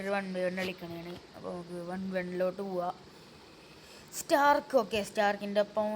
1v1 കളിക്കണേണ്. അപ്പോൾ നമുക്ക് 1v1 പോവാം. സ്റ്റാർക്ക്, ഓക്കെ, സ്റ്റാർക്കിൻ്റെ ഒപ്പം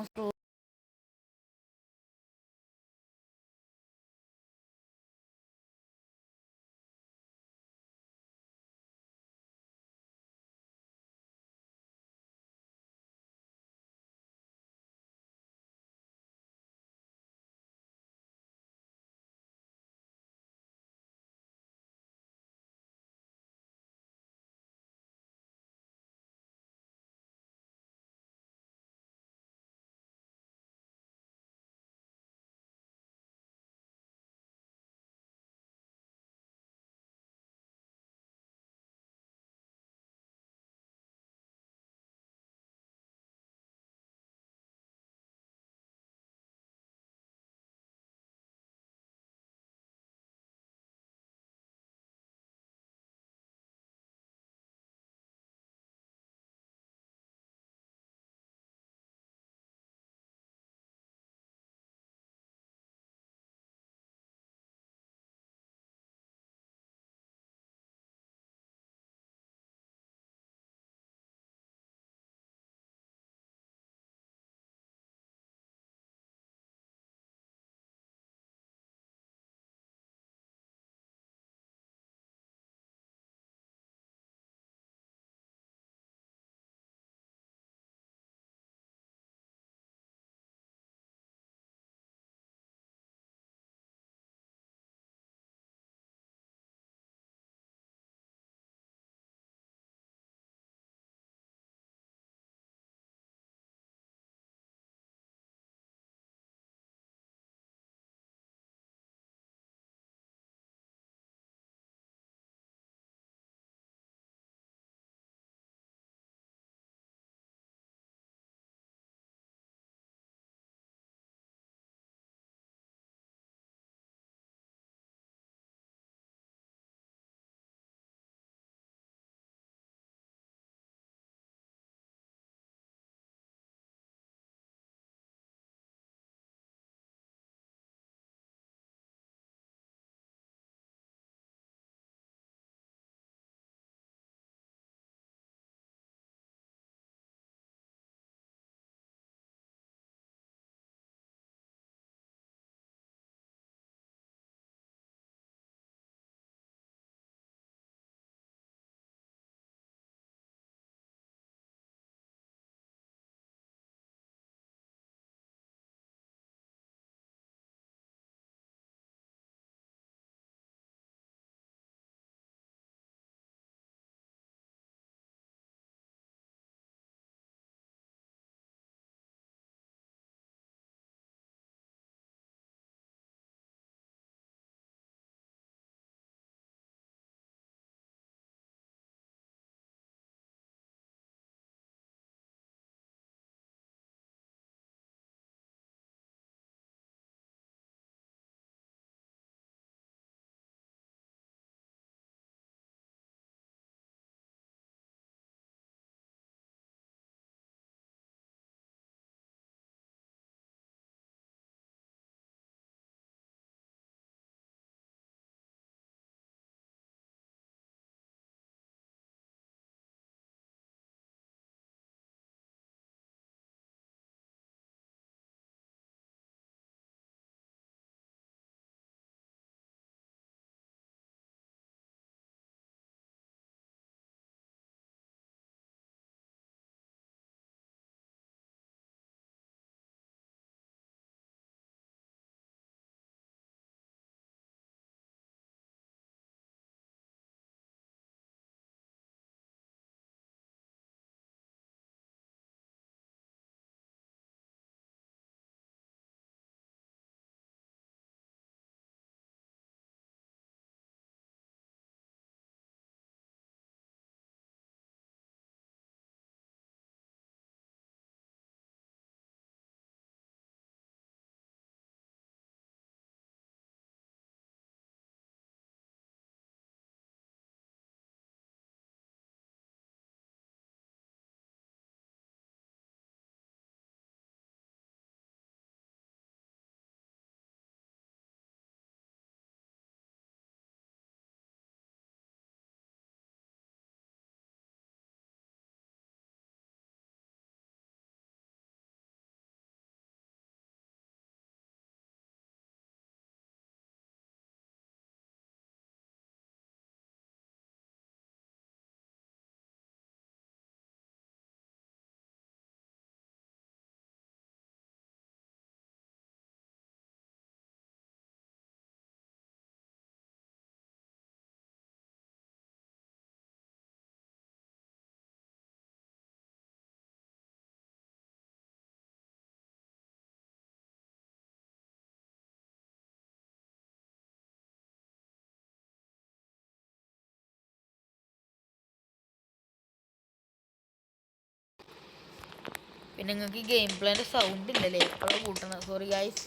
പിന്നെ നിങ്ങൾക്ക് ഈ ഗെയിം പ്ലേൻ്റെ സൗണ്ട് ഇല്ലല്ലേ എപ്പോഴും കൂട്ടണം, സോറി ഗായ്സ്.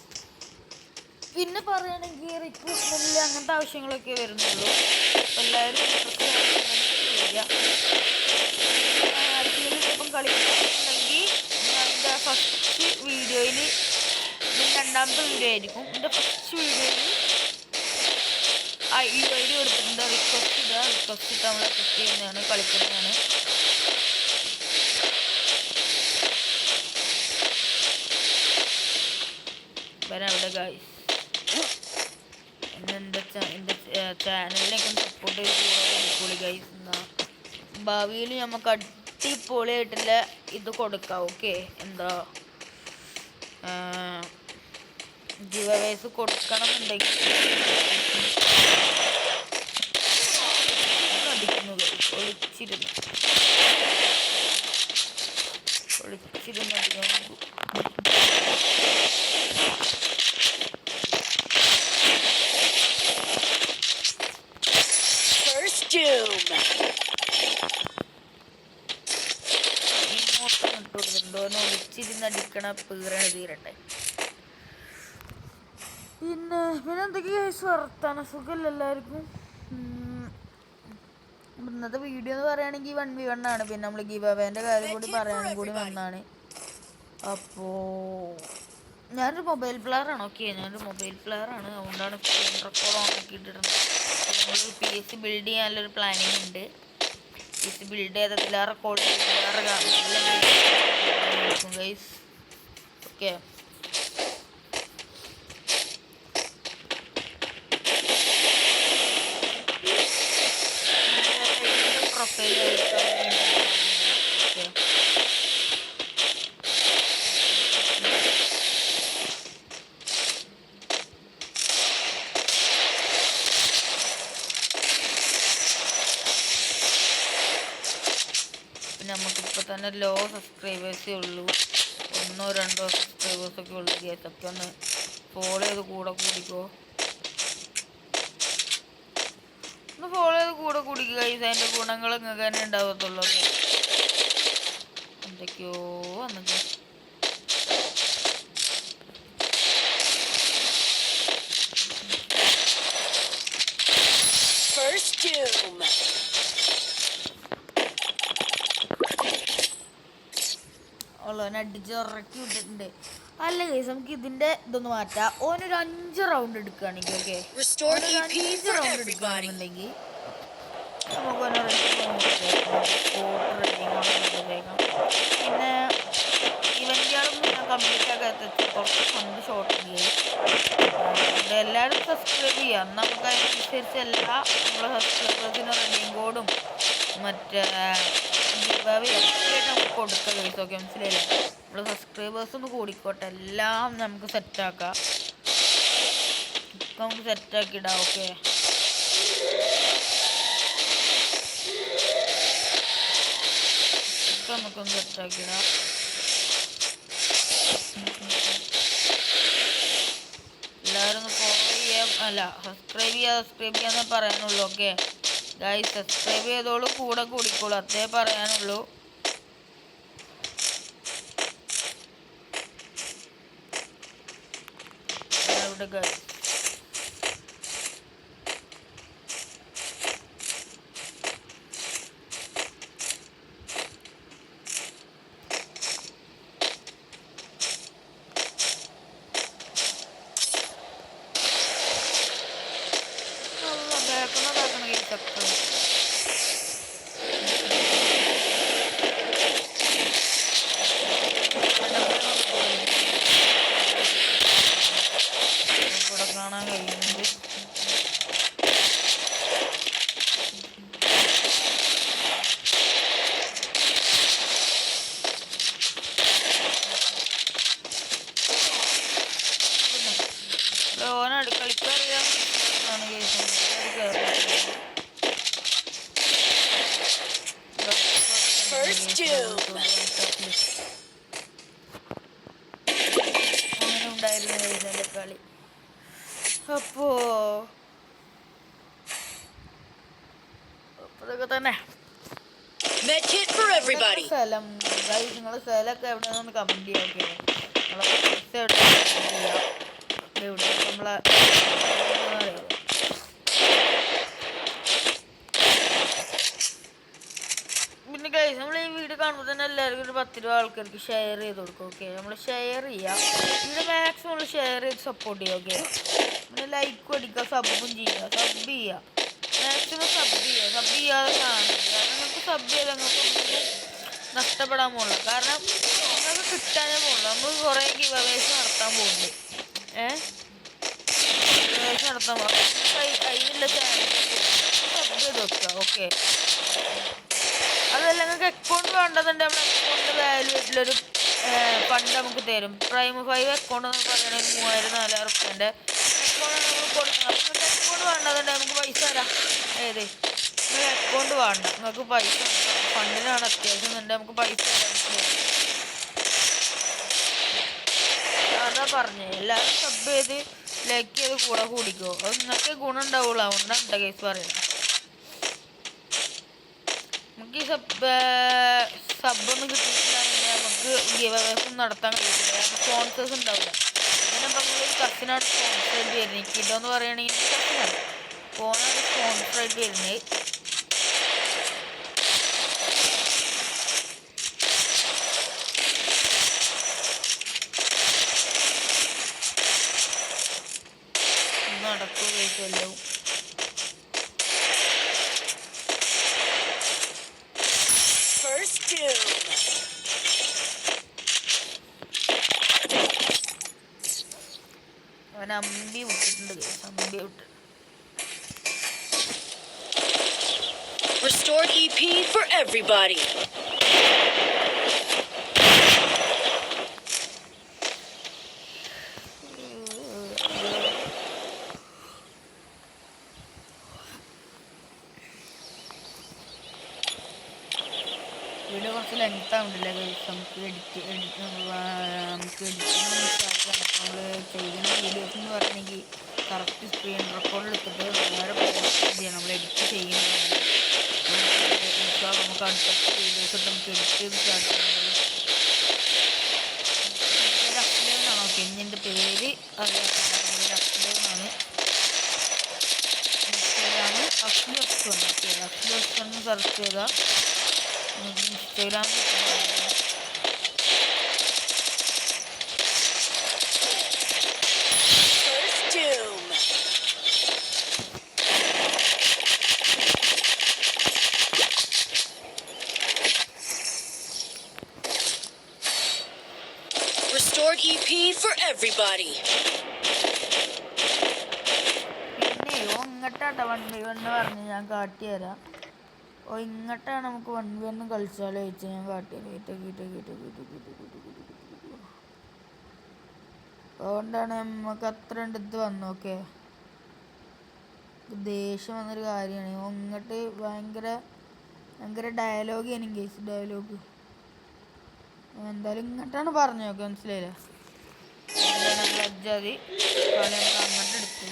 പിന്നെ പറയുകയാണെങ്കിൽ റിക്രൂട്ട്മെൻറ്റിൽ അങ്ങനത്തെ ആവശ്യങ്ങളൊക്കെ വരുന്നുള്ളൂ. എല്ലാവരും വരിക. ആർക്കെങ്കിലും ഇപ്പം കളിക്കുന്നുണ്ടെങ്കിൽ എൻ്റെ ഫസ്റ്റ് വീഡിയോയിൽ, ഇതിൻ്റെ രണ്ടാമത്തെ വീഡിയോ ആയിരിക്കും, എൻ്റെ ഫസ്റ്റ് വീഡിയോയിൽ ഈ ഐഡി കൊടുത്തിട്ടുണ്ട്. റിക്വസ്റ്റ് ഇടുക, റിക്വസ്റ്റ് ഇട്ട് നമ്മൾ സെറ്റ് ചെയ്യുന്നതാണ്, കളിക്കുന്നതാണ്. വരാവിടെ ഗായ്സ്. എൻ്റെ ചാനലിനൊക്കെ സപ്പോർട്ട് ചെയ്ത് ഗൈസ്. എന്നാൽ ഭാവിയിൽ നമുക്ക് അടിപൊളിയായിട്ടുള്ള ഇത് കൊടുക്കാം. ഓക്കെ, എന്താ ഗിവ് അവേസ് കൊടുക്കണം എന്നുണ്ടെങ്കിൽ അടിക്കുന്നു ഒളിച്ചിരുന്നു അടിക്കുന്നു. ഒളിച്ചിരുന്നടിക്കണ പീറണ് തീരട്ടെ. പിന്നെ എന്തൊക്കെയാ വർത്താന, സുഖമല്ല എല്ലാവർക്കും. ഇന്നത്തെ വീഡിയോ എന്ന് പറയുകയാണെങ്കിൽ 1v1 ആണ്. പിന്നെ നമ്മൾ ഗിവ് അവേൻ്റെ കാര്യം കൂടി പറയാനും കൂടി വന്നാണ്. അപ്പോൾ ഞാനൊരു മൊബൈൽ പ്ലെയറാണ്. ഓക്കെ, ഞാനൊരു മൊബൈൽ പ്ലെയറാണ്. അതുകൊണ്ടാണ് റെക്കോർഡ് ഓൺ ആക്കിയിട്ടിരുന്നത്. നമ്മൾ PC ബിൽഡ് ചെയ്യാനുള്ളൊരു പ്ലാനിങ് ഉണ്ട്. PC ബിൽഡ് ചെയ്തതിൽ റെക്കോർഡ് ഗൈസ്. ഓക്കെ, പ്രൊഫൈൽ നമുക്കിപ്പോൾ തന്നെ ലോ സബ്സ്ക്രൈബേഴ്സേ ഉള്ളൂ. 1-2 സബ്സ്ക്രൈബേഴ്സൊക്കെ ഉള്ളൂ. കേസൊക്കെ ഒന്ന് ഫോളോ ചെയ്ത് കൂടിക്കോ. ഒന്ന് ഫോളോ ചെയ്ത് കൂടിക്കുക. അതിൻ്റെ ഗുണങ്ങൾ നിങ്ങൾക്ക് തന്നെ ഉണ്ടാകത്തുള്ളൂ. എന്തൊക്കെയോ വന്നത് ഉള്ളവനെ അടിച്ചിറക്കി വിട്ടിട്ടുണ്ട്. അല്ല ഗൈസ്, നമുക്ക് ഇതിൻ്റെ ഇതൊന്ന് മാറ്റാം. ഓനൊരു 5 റൗണ്ട് എടുക്കുകയാണെങ്കിൽ, ഓക്കെ, 5 റൗണ്ട് എടുക്കുകയാണെന്നുണ്ടെങ്കിൽ നമുക്ക് പിന്നെ ഇവൻ്റുകളൊന്നും ഞാൻ കംപ്ലീറ്റ് ആക്കാത്ത കുറച്ച് ഫണ്ട് ഷോർട്ട് ചെയ്യുക. എല്ലാവരും സബ്സ്ക്രൈബ് ചെയ്യാം. നമുക്ക് അതിനനുസരിച്ച് എല്ലാ നമ്മളെ സബ്സ്ക്രൈബേഴ്സിനും റെഡിയും കോഡും മറ്റേ നമുക്ക് കൊടുക്കുക ഗൈസ്. ഓക്കെ, മനസ്സിലായില്ലേ? നമ്മൾ സബ്സ്ക്രൈബേഴ്സ് ഒന്ന് കൂടിക്കോട്ടെ, എല്ലാം നമുക്ക് സെറ്റാക്കാം. ഇപ്പം നമുക്ക് സെറ്റാക്കിയിടാം. ഓക്കെ, ഇപ്പം നമുക്കൊന്ന് സെറ്റാക്കിയിടാം. എല്ലാവരും ഒന്ന് ഫോളോ ചെയ്യാം, അല്ല സബ്സ്ക്രൈബ് ചെയ്യാന്നേ പറയാനുള്ളൂ. ഓക്കെ ഗൈസ്, സബ്സ്ക്രൈബ് ചെയ്തോളൂ, കൂടിക്കോളൂ, അതേ പറയാനുള്ളൂ. ഗൈസ്, കാണാൻ കഴിയുന്നുണ്ട്. ഓനാണ് കളിക്കാറിയാൻ അങ്ങനെ ഉണ്ടായിരുന്നു ഇതിൻ്റെ കളി. അപ്പോൾ ഇതൊക്കെ തന്നെ. everybody. സ്ഥലം ഗൈസ്, നിങ്ങളെ സ്ഥലമൊക്കെ എവിടെയാണെന്ന് കമന്റ് ചെയ്യാം. എവിടെ നമ്മളെ പിന്നെ ഗൈസ്, നമ്മൾ ഈ വീഡിയോ കാണുമ്പോൾ തന്നെ എല്ലാവർക്കും ഒരു 10 രൂപ ആൾക്കാർക്ക് ഷെയർ ചെയ്ത് കൊടുക്കും. ഓക്കെ, നമ്മൾ ഷെയർ ചെയ്യാം. വീഡിയോ മാക്സിമം നമ്മൾ ഷെയർ ചെയ്ത് സപ്പോർട്ട് ചെയ്യുക. ഓക്കെ, പിന്നെ ലൈക്കും അടിക്കുക, സബും ചെയ്യുക, സബ് ചെയ്യുക, മാക്സിമം സബ് ചെയ്യുക. സബ് ചെയ്യാതെ കാണുന്നത് കാരണം നിങ്ങൾക്ക് സബ് ചെയ്താൽ നിങ്ങൾക്ക് നഷ്ടപ്പെടാൻ പോകുള്ളൂ. കാരണം നിങ്ങൾക്ക് കിട്ടാനേ പോകുള്ളൂ. നമ്മൾ കുറേ ഗിവ് അവേസ് നടത്താൻ പോകുന്നുണ്ട്. ഗിവ് അവേസ് നടത്താൻ പോകും. അതിനുള്ള ചാനൽ സബ് ചെയ്ത് വെക്കുക. ഓക്കെ, അതല്ല നിങ്ങൾക്ക് അക്കൗണ്ട് വേണ്ടതുണ്ട്, നമ്മൾ അക്കൗണ്ട് വാല്യൂ ആയിട്ടുള്ളൊരു ഫണ്ട് നമുക്ക് തരും. പ്രൈം 5 അക്കൗണ്ട് എന്ന് പറയുകയാണെങ്കിൽ 3000-4000 റുപ്യൻ്റെ അക്കൗണ്ട് നമ്മൾ കൊടുക്കണം. അപ്പോൾ നിങ്ങൾക്ക് അക്കൗണ്ട് വേണ്ടതുണ്ട്, നമുക്ക് പൈസ തരാം. ഏത് നിങ്ങൾക്ക് അക്കൗണ്ട് വേണ്ട, നിങ്ങൾക്ക് പൈസ ഫണ്ടിനാണ് അത്യാവശ്യം എന്നുണ്ടെങ്കിൽ നമുക്ക് പൈസ തരാം. അതാ പറഞ്ഞേ, എല്ലാവരും സബ് ചെയ്ത് ലൈക്ക് ചെയ്ത് കൂടെ കൂടിക്കോ. അത് നിങ്ങൾക്ക് ഗുണം ഉണ്ടാവുള്ളൂ. അതുകൊണ്ടാണ് എൻ്റെ കേസ് പറയുന്നത്. നമുക്ക് ഈ സബ്ബൊന്നും കിട്ടിയിട്ടില്ല നമുക്ക് ഗിവ് അവേസും നടത്താൻ കഴിയില്ല. കാരണം സ്പോൺസേഴ്സ് ഉണ്ടാവില്ല. ഇങ്ങനെ ഇപ്പം നമ്മളൊരു കസിനാണ് സ്പോൺസറായിട്ട് വരുന്നത്. കിഡോന്ന് പറയുകയാണെങ്കിൽ കസിനാണ്, ഫോണാണ് സ്പോൺസറായിട്ട് വരുന്നത്. നടക്കുക കഴിച്ചല്ലോ. അവൻ അമ്പി വിട്ടിട്ടുണ്ട്. അമ്പി വിട്ട് Restored EP for everybody. Video കുറച്ച് ലെങ്ത് ആവുന്നില്ല. നമുക്ക് എഡിറ്റിംഗ് നമ്മൾ ചെയ്യുന്ന വീഡിയോസ് എന്ന് പറഞ്ഞെങ്കിൽ കറക്റ്റ് സ്ക്രീൻ റെക്കോർഡ് എടുത്തിട്ട് വേറെ പോസ്റ്റ് ചെയ്യണം. നമ്മൾ എഡിറ്റ് ചെയ്യുന്നതാണ്. നമുക്ക് അടുത്ത വീഡിയോസ് നമുക്ക് എഡിറ്റ് ചെയ്ത് സ്റ്റാർട്ട് ചെയ്യുന്നത്. അഫ്ലേന്നാണ്. ഓക്കെ, ഇനി എൻ്റെ പേര് അറിയാം, അഫ്ലേന്നാണ്. ഇൻസ്റ്റയിലാണ് അഫ്ലോസ്വൺ. ഓക്കെ, അഫ്ലോസ്വൺ സെർച്ച് ചെയ്താൽ Instagram Restored EP for everybody. പിന്നെ ഇങ്ങോട്ടാട്ടോ 1v1 പറഞ്ഞ് ഞാൻ കാട്ടിത്തരാം. ഇങ്ങോട്ടാണ് നമുക്ക് 1v1 കളിച്ചാലോ ചോദിച്ചാൽ ഞാൻ കാട്ടിത്തരാം. അതുകൊണ്ടാണ് നമുക്ക് അത്ര അടുത്ത് വന്നു. ഓക്കെ, ദേഷ്യം വന്നൊരു കാര്യമാണ്. ഇങ്ങോട്ട് ഭയങ്കര ഡയലോഗ് ആണ്. കേസ് ഡയലോഗ് എന്തായാലും ഇങ്ങോട്ടാണ് പറഞ്ഞു. നോക്കെ, മനസ്സിലായില്ലേ? ലജ്ജാതി കളി നമ്മൾ അങ്ങോട്ട് എടുത്തു.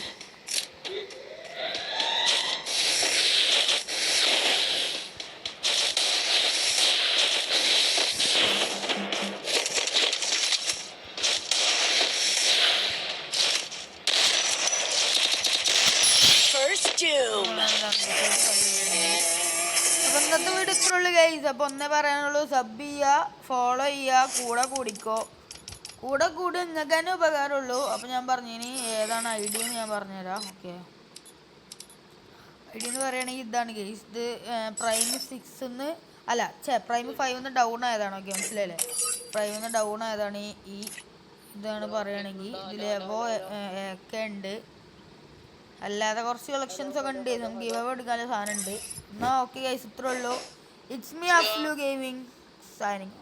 അപ്പൊ ഇന്നത്തെ വീഡിയോ ഇത്രയുള്ളൂ ഗൈസ്. അപ്പൊ ഒന്നേ പറയാനുള്ളൂ, സബ് ചെയ്യുക, ഫോളോ ചെയ്യുക, കൂടെ കൂടിക്കോ. കൂടെ കൂടി നിങ്ങൾക്ക് തന്നെ ഉപകാരമുള്ളൂ. അപ്പൊ ഞാൻ പറഞ്ഞിനി ഏതാണ് ഐ ഡി എന്ന് ഞാൻ പറഞ്ഞുതരാം. ഓക്കെ, ഐ ഡി എന്ന് പറയുകയാണെങ്കിൽ ഇതാണ് ഗൈസ്. ഇത് പ്രൈം 6 അല്ല പ്രൈം 5 ഡൗൺ ആയതാണ്. ഓക്കെ, മനസ്സിലായില്ലേ? പ്രൈം ഡൗൺ ആയതാണ്. ഈ ഇതാണ് പറയുകയാണെങ്കിൽ ഇതിൽ എവോ ഒക്കെ ഉണ്ട്. അല്ലാതെ കുറച്ച് കളക്ഷൻസ് ഒക്കെ ഉണ്ട്. നമുക്ക് ഗിവ് അവേ എടുക്കാനുള്ള സാധനം ഉണ്ട്. എന്നാൽ ഓക്കെ ഗൈസ്, ഇത്രേ ഉള്ളൂ. ഇറ്റ്സ് മീ അഫ്ലു ഗെയിമിംഗ് സൈനിങ്.